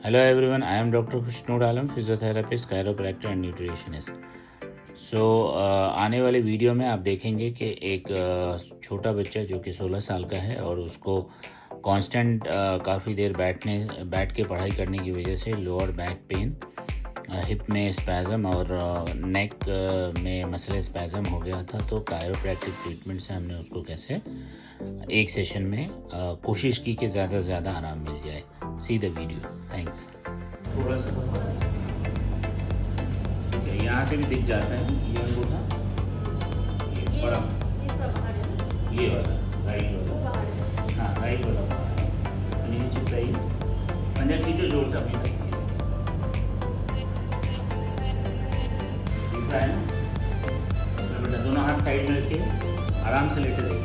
Hello everyone, I am Dr. Krishnur Alam, physiotherapist, chiropractor and nutritionist. आने वाले video में आप देखेंगे कि एक छोटा बच्चा जो कि 16 साल का है और उसको कांस्टेंट काफ़ी देर बैठ के पढ़ाई करने की वजह से लोअर बैक पेन, हिप में स्पैज़म और नेक में मसल स्पैज़म हो गया था। तो कायरोप्रैक्टिक ट्रीटमेंट से हमने उसको कैसे एक सेशन में कोशिश की कि ज़्यादा से ज़्यादा आराम मिल जाए। See the video. थैंक्स। थोड़ा सा ठीक है, यहाँ से भी दिख जाता है ये अंगूठा, ये बड़ा, ये वाला राइट वाला, हाँ राइट वाला नीचे चिपकाइए, पंजा खींचो जोर से अपनी तरफ, दिख रहा है ना? तो बेटा दोनों हाथ साइड में रखिए, आराम से लेटे रहिए,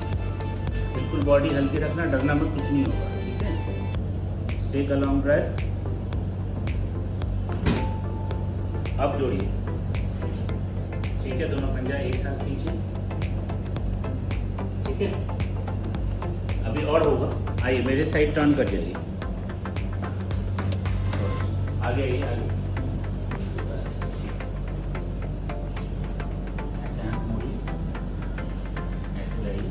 बिल्कुल बॉडी हल्की रखना, डरना मत, कुछ नहीं होगा। ठीक है, टेक अ लॉन्ग ब्रेथ। अब जोड़िए, ठीक है, दोनों पंजा एक साथ खींचिए। ठीक है, अभी और होगा। आइए मेरे साइड टर्न कर जाइए, आगे आइए, आगे। ऐसे हाथ मोड़िए, ऐसे लाइए,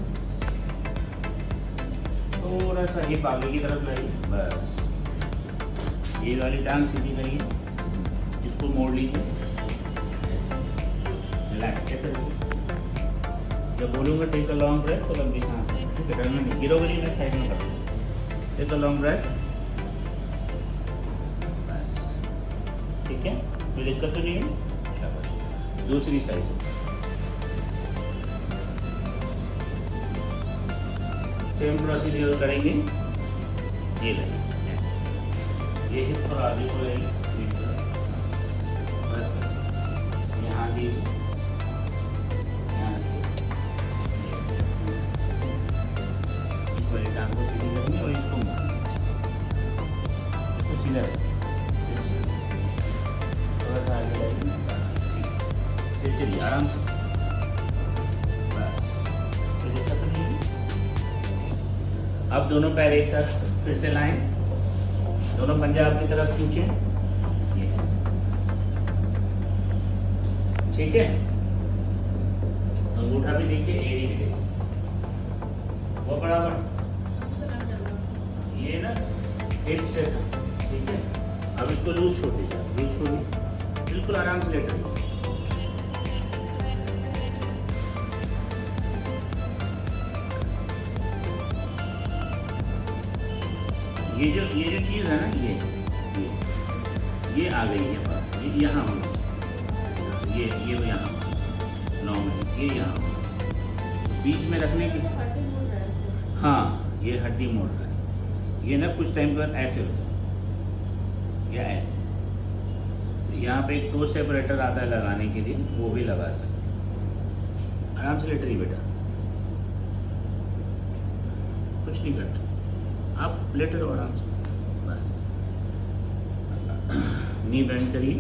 थोड़ा सा हिप आगे की तरफ लाइए, बस। ये वाली टांग सीधी करिए, इसको मोड़ लीजिए, ऐसे रिलैक्स, ऐसे रखिए। जब बोलूँगा टेक अ लॉन्ग ब्रेथ तो लंबी सांस लें, ठीक है, डरना नहीं, गिरोगे नहीं, मैं साइड में कर दूँ। टेक अ लॉन्ग ब्रेथ, बस। ठीक है, कोई दिक्कत तो नहीं है? शाबाश। दूसरी साइड सेम प्रोसीड्यूर करेंगे। ये लेंगे ऐसे, ये हिप पर आगे को लेंगे, बस बस, यहाँ दीजिए, यहाँ दीजिए, इस वाली टांग को सीधी करेंगे और इसको मोड़ेंगे, इसको सीधा रखेंगे, थोड़ा सा आगे लाएंगे, फिर चलिए आराम से, बस, कोई दिक्कत तो नहीं है। अब दोनों पैर एक साथ फिर से लाएं, दोनों पंजा आपकी तरफ खींचें, ठीक है, अंगूठा भी देखिए, एड़ी भी देखिए, वो बराबर, ये ना हिप से, ठीक है। अब इसको लूज छोड़ दीजिए, लूज छोड़िए, बिल्कुल आराम से लेटे रहिए। ये जो चीज़ है ना, ये आ गई है बात, ये यहाँ होना चाहिए, ये यहाँ नॉर्मल, ये यहाँ होना, बीच में रखने की, हाँ ये हड्डी मोड़ रहा है, ये ना कुछ टाइम बाद ऐसे हो जाए या ऐसे। यहाँ पे एक टो सेपरेटर आता है लगाने के लिए, वो भी लगा सकते हैं। आराम से लेट रही बेटा, कुछ नहीं करना, आप लेटे रहो आराम से, बस। नी बेंड करिए,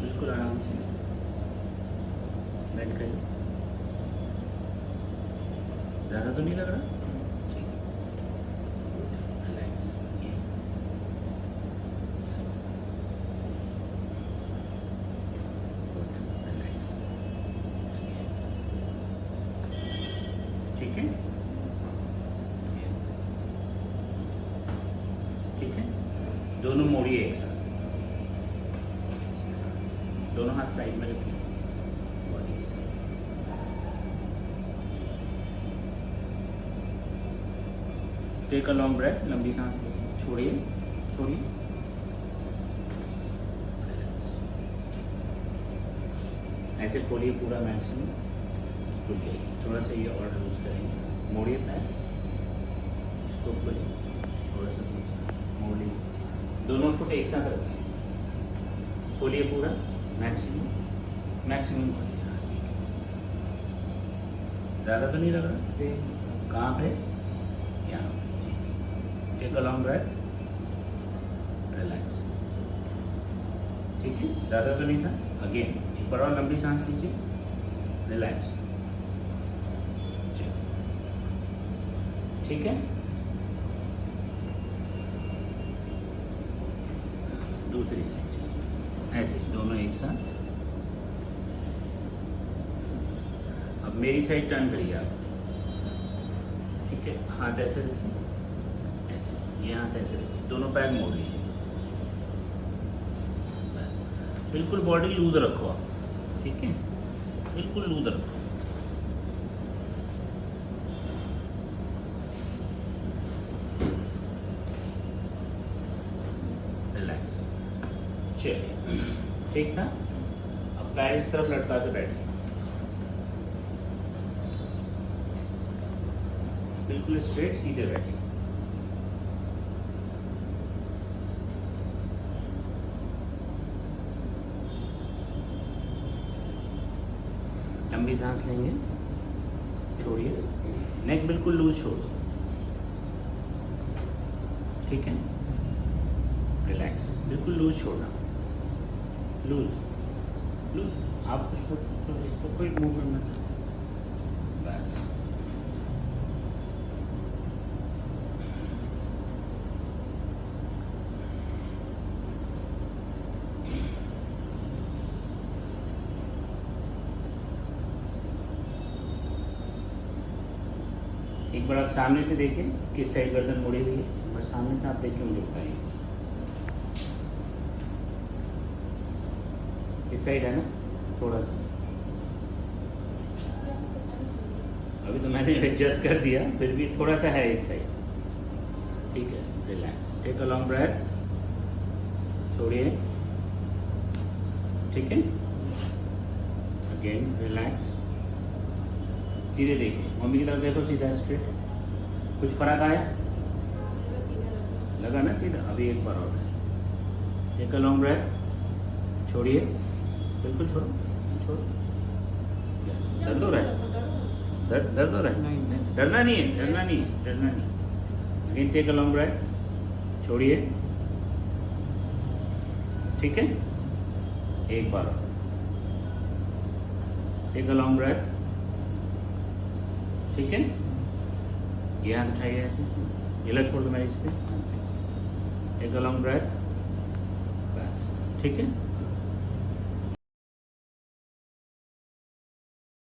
बिल्कुल आराम से बेंड करिए, ज़्यादा तो नहीं लग रहा, ठीक है, रिलैक्स, रिलैक्स, ठीक है, ठीक है, दोनों मोड़िए एक साथ, दोनों हाथ साइड में रखिए, बॉडी के साथ, टेक अ लॉन्ग ब्रेथ, लंबी सांस छोड़िए, छोड़िए, ऐसे खोलिए पूरा मैक्सिमम, खुल जाइए, थोड़ा सा ये और लूज करेंगे, मोड़िए पैर, इसको खोलिए, थोड़ा सा दूसरा मोड़ लीजिए, दोनों फुट एक साथ रखें, खोलिए पूरा मैक्सिमम, मैक्सिमम खोलिए, हाँ ठीक है, ज़्यादा तो नहीं लग रहा, कहाँ पे? यहाँ, ठीक, take a long breath, relax, ठीक है, ज़्यादा तो नहीं था, अगेन एक बार और लंबी सांस लीजिए, रिलैक्स, ठीक है। दूसरी साइड ऐसे दोनों एक साथ। अब मेरी साइड टर्न करिए आप, ठीक है। हाथ ऐसे रखिए, ऐसे, ये हाथ ऐसे रखिए, दोनों पैर मोड़िए, बस। बिल्कुल बॉडी लूज रखो आप, ठीक है, बिल्कुल लूज रखो। रिलैक्स, चलिए, ठीक था। अब पैर इस तरफ लटका के बैठिए, बिल्कुल स्ट्रेट सीधे बैठिए। लंबी सांस लेंगे, छोड़िए, नेक बिल्कुल लूज छोड़ दो, ठीक है। रिलैक्स, बिल्कुल लूज छोड़ना, लूज लूज। आप कुछ इसको कोई मूवमेंट मत, बस। एक बार आप सामने से देखें किस साइड गर्दन मुड़ी हुई है, एक बार सामने से आप देख के मुझे बताइए। इस साइड है ना, थोड़ा सा। अभी तो मैंने एडजस्ट कर दिया, फिर भी थोड़ा सा है इस साइड, ठीक है। Relax, take a long breath, छोड़िए, ठीक है। अगेन रिलैक्स, सीधे देखिए, मम्मी की तरफ देखो, सीधा स्ट्रेट। कुछ फर्क आया, लगा ना सीधा? अभी एक बार और, टेक अ लॉन्ग ब्रेथ, छोड़िए, बिल्कुल छोड़ो, छोड़ो। दर्द हो रहा है? दर्द हो रहा है? नहीं, डरना नहीं है, डरना नहीं है, डरना नहीं। Again take a long breath, छोड़िए, ठीक है। एक बार और, टेक अ लॉन्ग ब्रेथ, ठीक है। ये हाथ उठाइए ऐसे, गिला छोड़ दो मेरे इस पे, टेक अ लॉन्ग ब्रेथ, बस, ठीक है।